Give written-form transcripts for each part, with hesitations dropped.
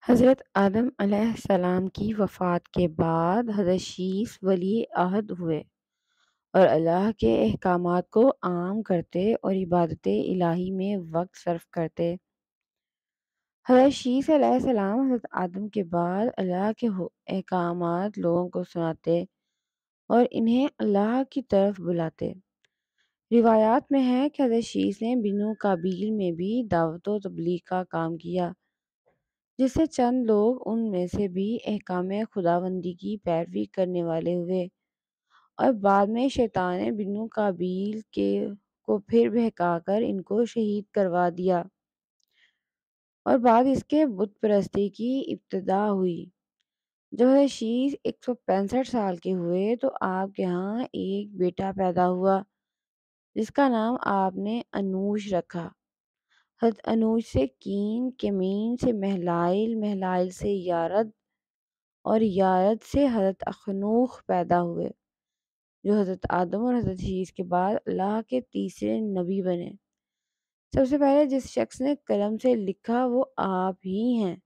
حضرت آدم علیہ السلام کی وفات کے بعد حضرت شیث ولی عہد ہوئے اور اللہ کے احکامات کو عام کرتے اور عبادت الہی میں وقت صرف کرتے۔ حضرت شیث علیہ السلام حضرت آدم کے بعد اللہ کے احکامات لوگوں کو سناتے اور انہیں اللہ کی طرف بلاتے۔ روایات میں ہے کہ حضرت شیث نے بنو قابیل میں بھی دعوت و تبلیغ کا کام کیا، جس سے چند لوگ ان میں سے بھی احکام خداوندی کی پیروی کرنے والے ہوئے، اور بعد میں شیطان نے بنو قابیل کو پھر بہکا کر ان کو شہید کروا دیا، اور بعد اس کے بت پرستی کی ابتدا ہوئی۔ جب حضرت شیث 165 سال کے ہوئے تو آپ کے ہاں ایک بیٹا پیدا ہوا جس کا نام آپ نے انوش رکھا۔ حضرت انوش سے کین، کمین سے مہلائل، مہلائل سے یارد، اور یارد سے حضرت اخنوخ پیدا ہوئے، جو حضرت آدم اور حضرت شیث کے بعد اللہ کے تیسرے نبی بنے۔ سب سے پہلے جس شخص نے قلم سے لکھا وہ آپ ہی ہیں۔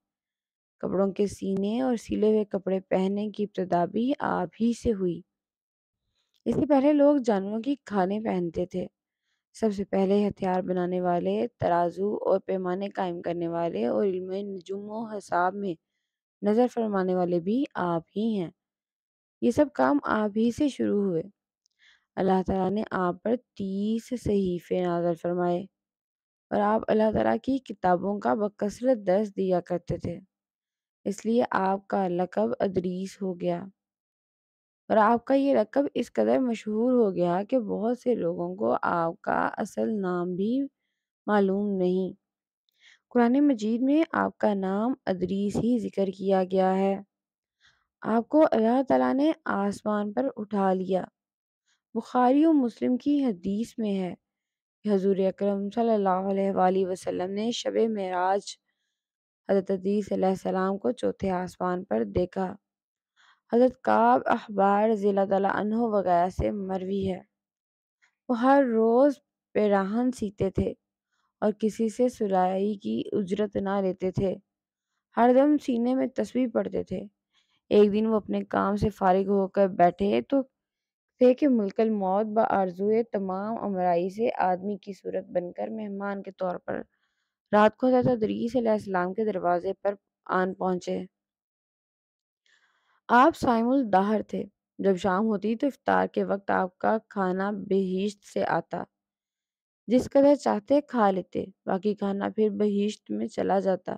کپڑوں کے سینے اور سلے ہوئے کپڑے پہننے کی ابتدا بھی آپ ہی سے ہوئی۔ اس سے پہلے لوگ جانوروں کی کھالیں پہنتے تھے۔ سب سے پہلے ہتھیار بنانے والے، ترازو اور پیمانے قائم کرنے والے اور علم نجوم و حساب میں نظر فرمانے والے بھی آپ ہی ہیں۔ یہ سب کام آپ ہی سے شروع ہوئے۔ اللہ تعالیٰ نے آپ پر 30 صحیفے نازل فرمائے اور آپ اللہ تعالیٰ کی کتابوں کا بکثرت درس دیا کرتے تھے، اس لیے آپ کا لقب ادریس ہو گیا، اور آپ کا یہ لقب اس قدر مشہور ہو گیا کہ بہت سے لوگوں کو آپ کا اصل نام بھی معلوم نہیں۔ قرآن مجید میں آپ کا نام ادریس ہی ذکر کیا گیا ہے۔ آپ کو اللہ تعالیٰ نے آسمان پر اٹھا لیا۔ بخاری و مسلم کی حدیث میں ہے کہ حضور اکرم صلی اللہ علیہ وآلہ وسلم نے شب معراج حضرت ادریس علیہ السلام کو چوتھے آسمان پر دیکھا۔ حضرت کعب احبار رضی اللہ تعالیٰ عنہ وغیرہ سے مروی ہے، وہ ہر روز پیراہن سیتے تھے اور کسی سے سلائی کی اجرت نہ لیتے تھے، ہر دم سینے میں تسبیح پڑھتے تھے۔ ایک دن وہ اپنے کام سے فارغ ہو کر بیٹھے تو تھے کہ ملک الموت بآرزوئے تمام امرائی سے آدمی کی صورت بن کر مہمان کے طور پر رات کو حضرت ادریس علیہ السلام کے دروازے پر آن پہنچے۔ آپ صائم الدہر تھے۔ جب شام ہوتی تو افطار کے وقت آپ کا کھانا بہشت سے آتا، جس قدر چاہتے کھا لیتے، باقی کھانا پھر بہشت میں چلا جاتا۔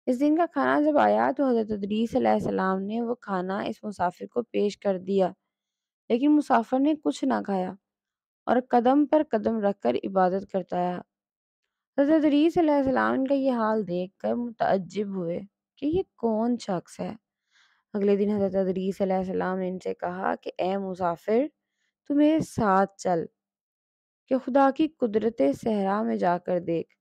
اس دن کا کھانا جب آیا تو حضرت ادریس علیہ السلام نے وہ کھانا اس مسافر کو پیش کر دیا، لیکن مسافر نے کچھ نہ کھایا اور قدم پر قدم رکھ کر عبادت کرتا رہا۔ حضرت ادریس علیہ السلام کا یہ حال دیکھ کر متعجب ہوئے کہ یہ کون شخص ہے۔ اگلے دن حضرت ادریس علیہ السلام نے ان سے کہا کہ اے مسافر، تو میرے ساتھ چل کہ خدا کی قدرت صحرا میں جا کر دیکھ۔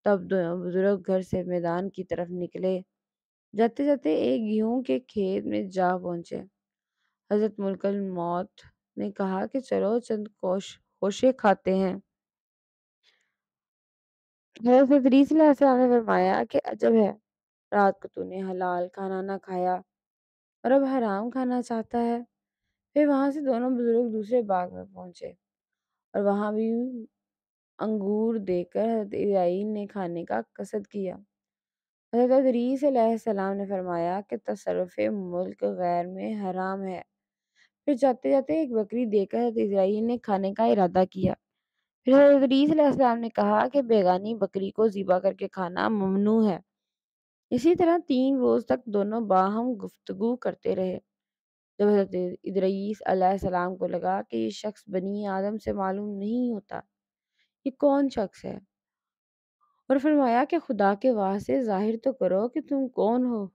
تب دونوں بزرگ گھر سے میدان کی طرف نکلے۔ جاتے جاتے ایک گیہوں کے کھیت میں جا پہنچے۔ حضرت ملک الموت نے کہا کہ چلو چند خوشے کھاتے ہیں۔ حضرت ادریس علیہ السلام نے فرمایا کہ عجب ہے، رات کو تو نے حلال کھانا نہ کھایا اور اب حرام کھانا چاہتا ہے۔ پھر وہاں سے دونوں بزرگ دوسرے باغ میں پہنچے اور وہاں بھی انگور دے کر حضرت ابراہیم نے کھانے کا قصد کیا۔ حضرت ادریس علیہ السلام نے فرمایا کہ تصرف ملک غیر میں حرام ہے۔ پھر جاتے جاتے ایک بکری دے کر حضرت اسرائیل نے کھانے کا ارادہ کیا۔ پھر حضرت ادریس علیہ السلام نے کہا کہ بیگانی بکری کو ذبح کر کے کھانا ممنوع ہے۔ اسی طرح 3 روز تک دونوں باہم گفتگو کرتے رہے۔ جب حضرت ادریس علیہ السلام کو لگا کہ یہ شخص بنی آدم سے معلوم نہیں ہوتا، یہ کون شخص ہے، اور فرمایا کہ خدا کے واسطے ظاہر تو کرو کہ تم کون ہو۔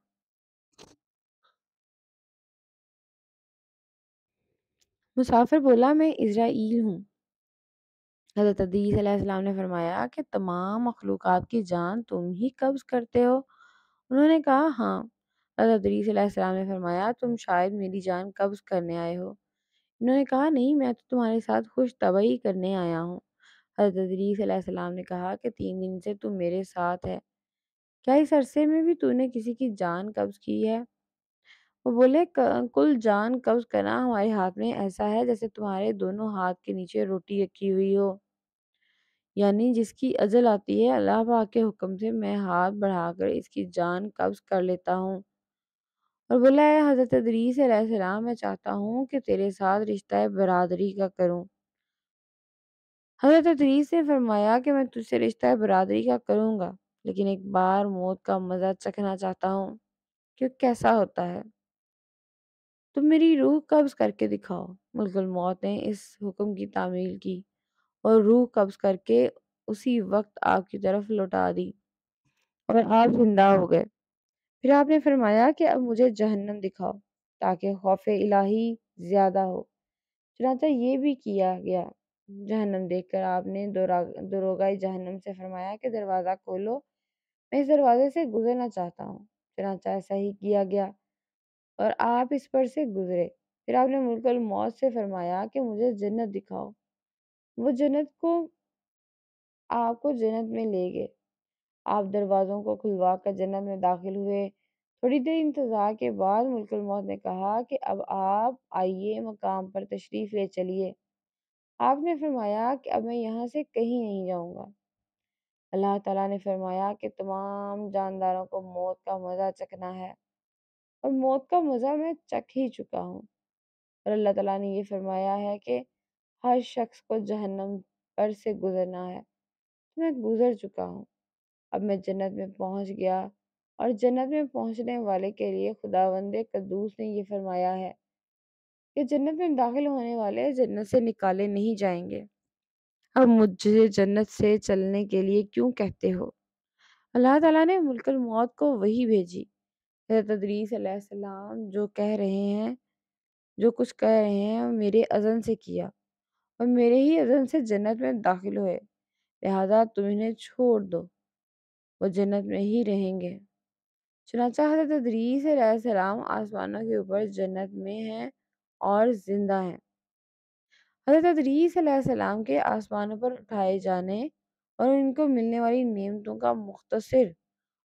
مسافر بولا میں اسرائیل ہوں۔ حضرت ادریس علیہ السلام نے فرمایا کہ تمام مخلوقات کی جان تم ہی قبض کرتے ہو؟ انہوں نے کہا ہاں۔ حضرت ادریس علیہ السلام نے فرمایا تم شاید میری جان قبض کرنے آئے ہو؟ انہوں نے کہا نہیں، میں تو تمہارے ساتھ خوش طبعی کرنے آیا ہوں۔ حضرت ادریس علیہ السلام نے کہا کہ 3 دن سے تم میرے ساتھ ہے، کیا اس عرصے میں بھی تو نے کسی کی جان قبض کی ہے؟ وہ بولے کل جان قبض کرنا ہمارے ہاتھ میں ایسا ہے جیسے تمہارے دونوں ہاتھ کے نیچے روٹی رکھی ہوئی ہو، یعنی جس کی اجل آتی ہے اللہ پاک کے حکم سے میں ہاتھ بڑھا کر اس کی جان قبض کر لیتا ہوں۔ اور بولا ہے حضرت ادریس علیہ السلام میں چاہتا ہوں کہ تیرے ساتھ رشتہ برادری کا کروں۔ حضرت ادریس نے فرمایا کہ میں تجھ سے رشتہ برادری کا کروں گا، لیکن ایک بار موت کا مزہ چکھنا چاہتا ہوں کہ کیسا ہوتا ہے۔ تم میری روح قبض کر کے دکھاؤ۔ ملک الموت نے اس حکم کی تعمیل کی اور روح قبض کر کے اسی وقت آپ کی طرف لوٹا دی اور آپ زندہ ہو گئے۔ پھر آپ نے فرمایا کہ اب مجھے جہنم دکھاؤ تاکہ خوف الہی زیادہ ہو۔ چنانچہ یہ بھی کیا گیا۔ جہنم دیکھ کر آپ نے دروغۂ جہنم سے فرمایا کہ دروازہ کھولو، میں اس دروازے سے گزرنا چاہتا ہوں۔ چنانچہ ایسا ہی کیا گیا اور آپ اس پر سے گزرے۔ پھر آپ نے ملک الموت سے فرمایا کہ مجھے جنت دکھاؤ۔ وہ جنت کو آپ کو جنت میں لے گئے۔ آپ دروازوں کو کھلوا کر جنت میں داخل ہوئے۔ تھوڑی دیر انتظار کے بعد ملک الموت نے کہا کہ اب آپ آئیے مقام پر تشریف لے چلیے۔ آپ نے فرمایا کہ اب میں یہاں سے کہیں نہیں جاؤں گا۔ اللہ تعالیٰ نے فرمایا کہ تمام جانداروں کو موت کا مزہ چکھنا ہے اور موت کا مزہ میں چکھ ہی چکا ہوں۔ اور اللہ تعالیٰ نے یہ فرمایا ہے کہ ہر شخص کو جہنم پر سے گزرنا ہے، تو میں گزر چکا ہوں۔ اب میں جنت میں پہنچ گیا اور جنت میں پہنچنے والے کے لیے خداوند قدوس نے یہ فرمایا ہے کہ جنت میں داخل ہونے والے جنت سے نکالے نہیں جائیں گے۔ اب مجھے جنت سے چلنے کے لیے کیوں کہتے ہو؟ اللہ تعالیٰ نے ملک الموت کو وحی بھیجی۔ حضرت ادریس علیہ السلام جو کچھ کہہ رہے ہیں میرے اذن سے کیا اور میرے ہی اذن سے جنت میں داخل ہوئے، لہذا تم انہیں چھوڑ دو، وہ جنت میں ہی رہیں گے۔ چنانچہ حضرت ادریس علیہ السلام آسمانوں کے اوپر جنت میں ہیں اور زندہ ہیں۔ حضرت ادریس علیہ السلام کے آسمانوں پر اٹھائے جانے اور ان کو ملنے والی نعمتوں کا مختصر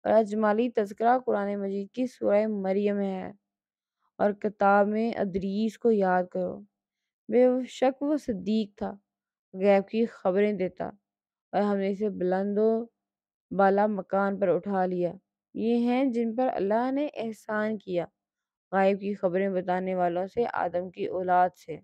اور اجمالی تذکرہ قرآن مجید کی سورہ مریم میں ہے۔ اور کتاب میں ادریس کو یاد کرو، بے شک وہ صدیق تھا، غیب کی خبریں دیتا اور ہم نے اسے بلند و بالا مکان پر اٹھا لیا۔ یہ ہیں جن پر اللہ نے احسان کیا، غائب کی خبریں بتانے والوں سے آدم کی اولاد سے۔